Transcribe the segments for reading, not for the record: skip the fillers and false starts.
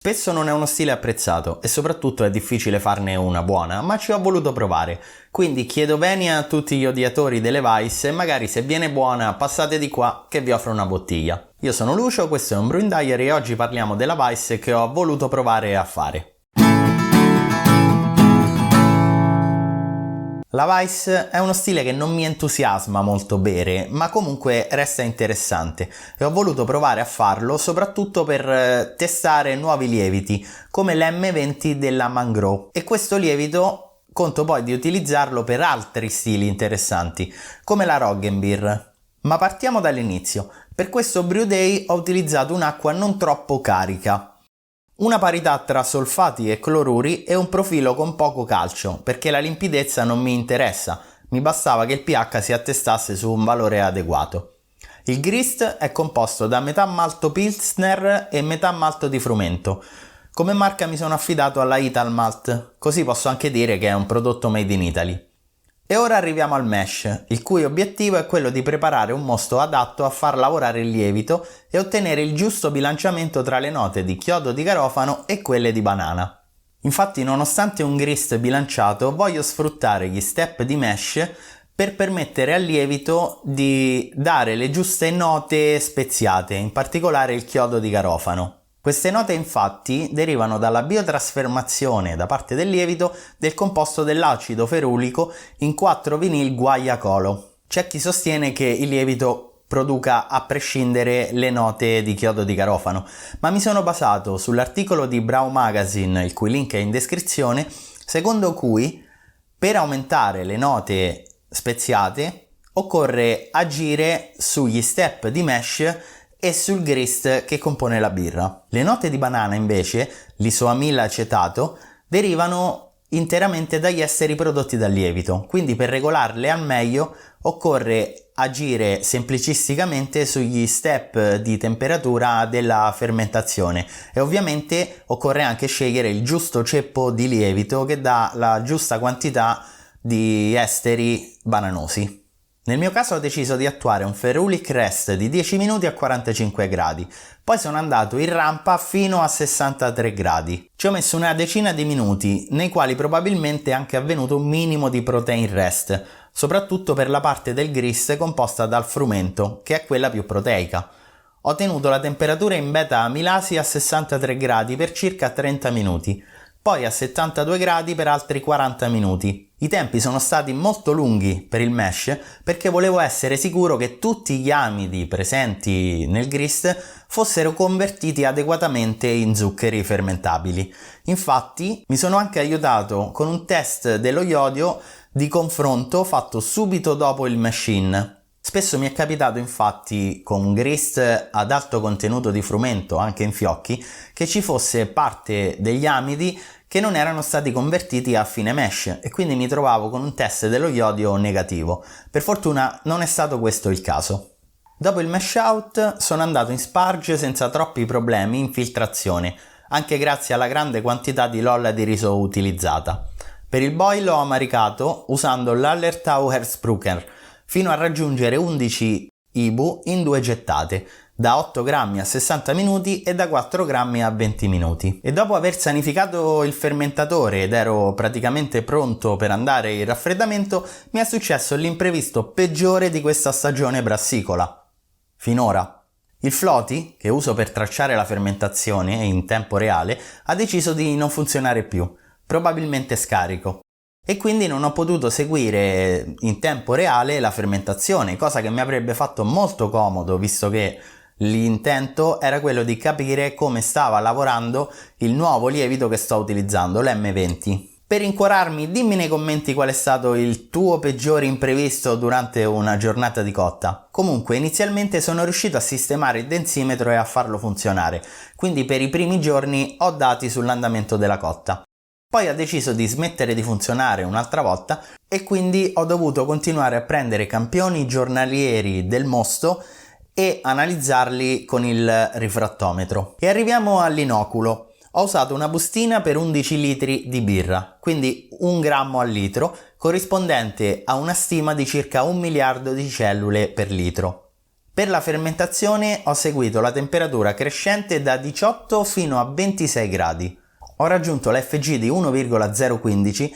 Spesso non è uno stile apprezzato e soprattutto è difficile farne una buona, ma ci ho voluto provare. Quindi chiedo venia a tutti gli odiatori delle Weiss e magari se viene buona passate di qua che vi offro una bottiglia. Io sono Lucio, questo è un Brewing Diary e oggi parliamo della Weiss che ho voluto provare a fare. La Weiss è uno stile che non mi entusiasma molto bere, ma comunque resta interessante e ho voluto provare a farlo soprattutto per testare nuovi lieviti come l'M20 della Mangrove, e questo lievito conto poi di utilizzarlo per altri stili interessanti come la Roggenbier. Ma partiamo dall'inizio. Per questo Brew Day ho utilizzato un'acqua non troppo carica, una parità tra solfati e cloruri e un profilo con poco calcio, perché la limpidezza non mi interessa, mi bastava che il pH si attestasse su un valore adeguato. Il grist è composto da metà malto Pilsner e metà malto di frumento. Come marca mi sono affidato alla Italmalt, così posso anche dire che è un prodotto made in Italy. E ora arriviamo al mash, il cui obiettivo è quello di preparare un mosto adatto a far lavorare il lievito e ottenere il giusto bilanciamento tra le note di chiodo di garofano e quelle di banana. Infatti, nonostante un grist bilanciato, voglio sfruttare gli step di mash per permettere al lievito di dare le giuste note speziate, in particolare il chiodo di garofano. Queste note infatti derivano dalla biotrasformazione da parte del lievito del composto dell'acido ferulico in 4-vinil guaiacolo. C'è chi sostiene che il lievito produca a prescindere le note di chiodo di garofano, ma mi sono basato sull'articolo di Braue Magazine, il cui link è in descrizione, secondo cui per aumentare le note speziate occorre agire sugli step di mash e sul grist che compone la birra. Le note di banana invece, l'isoamilacetato, derivano interamente dagli esteri prodotti dal lievito, quindi per regolarle al meglio occorre agire semplicisticamente sugli step di temperatura della fermentazione e ovviamente occorre anche scegliere il giusto ceppo di lievito che dà la giusta quantità di esteri bananosi. Nel mio caso ho deciso di attuare un Ferulic Rest di 10 minuti a 45 gradi, poi sono andato in rampa fino a 63 gradi. Ci ho messo una decina di minuti, nei quali probabilmente è anche avvenuto un minimo di protein rest, soprattutto per la parte del grist composta dal frumento, che è quella più proteica. Ho tenuto la temperatura in beta amilasi a 63 gradi per circa 30 minuti, poi a 72 gradi per altri 40 minuti. I tempi sono stati molto lunghi per il mash perché volevo essere sicuro che tutti gli amidi presenti nel grist fossero convertiti adeguatamente in zuccheri fermentabili. Infatti mi sono anche aiutato con un test dello iodio di confronto fatto subito dopo il mash-in. Spesso mi è capitato infatti con un grist ad alto contenuto di frumento anche in fiocchi che ci fosse parte degli amidi che non erano stati convertiti a fine mash e quindi mi trovavo con un test dello iodio negativo. Per fortuna non è stato questo il caso. Dopo il mash out sono andato in sparge senza troppi problemi in filtrazione, anche grazie alla grande quantità di lolla di riso utilizzata. Per il boil ho amaricato usando l'Hallertau Hersbrucker fino a raggiungere 11 IBU in 2 gettate, da 8 grammi a 60 minuti e da 4 grammi a 20 minuti. E dopo aver sanificato il fermentatore ed ero praticamente pronto per andare in raffreddamento, mi è successo l'imprevisto peggiore di questa stagione brassicola. Finora. Il floaty, che uso per tracciare la fermentazione in tempo reale, ha deciso di non funzionare più, probabilmente scarico. E quindi non ho potuto seguire in tempo reale la fermentazione, cosa che mi avrebbe fatto molto comodo visto che l'intento era quello di capire come stava lavorando il nuovo lievito che sto utilizzando, l'M20. Per rincuorarmi, dimmi nei commenti qual è stato il tuo peggiore imprevisto durante una giornata di cotta. Comunque, inizialmente sono riuscito a sistemare il densimetro e a farlo funzionare, quindi per i primi giorni ho dati sull'andamento della cotta. Poi ha deciso di smettere di funzionare un'altra volta e quindi ho dovuto continuare a prendere campioni giornalieri del mosto e analizzarli con il rifrattometro. E arriviamo all'inoculo. Ho usato una bustina per 11 litri di birra, quindi 1 grammo al litro, corrispondente a una stima di circa 1 miliardo di cellule per litro. Per la fermentazione ho seguito la temperatura crescente da 18 fino a 26 gradi. Ho raggiunto l'FG di 1,015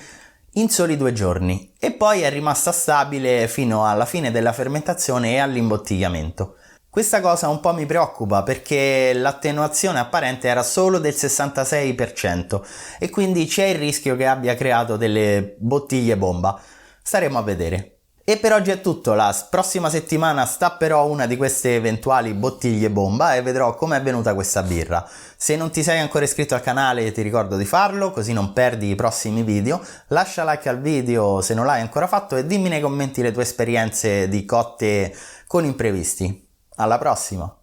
in soli 2 giorni e poi è rimasta stabile fino alla fine della fermentazione e all'imbottigliamento. Questa cosa un po' mi preoccupa perché l'attenuazione apparente era solo del 66% e quindi c'è il rischio che abbia creato delle bottiglie bomba. Staremo a vedere. E per oggi è tutto, la prossima settimana stapperò una di queste eventuali bottiglie bomba e vedrò com'è venuta questa birra. Se non ti sei ancora iscritto al canale ti ricordo di farlo così non perdi i prossimi video, lascia like al video se non l'hai ancora fatto e dimmi nei commenti le tue esperienze di cotte con imprevisti. Alla prossima!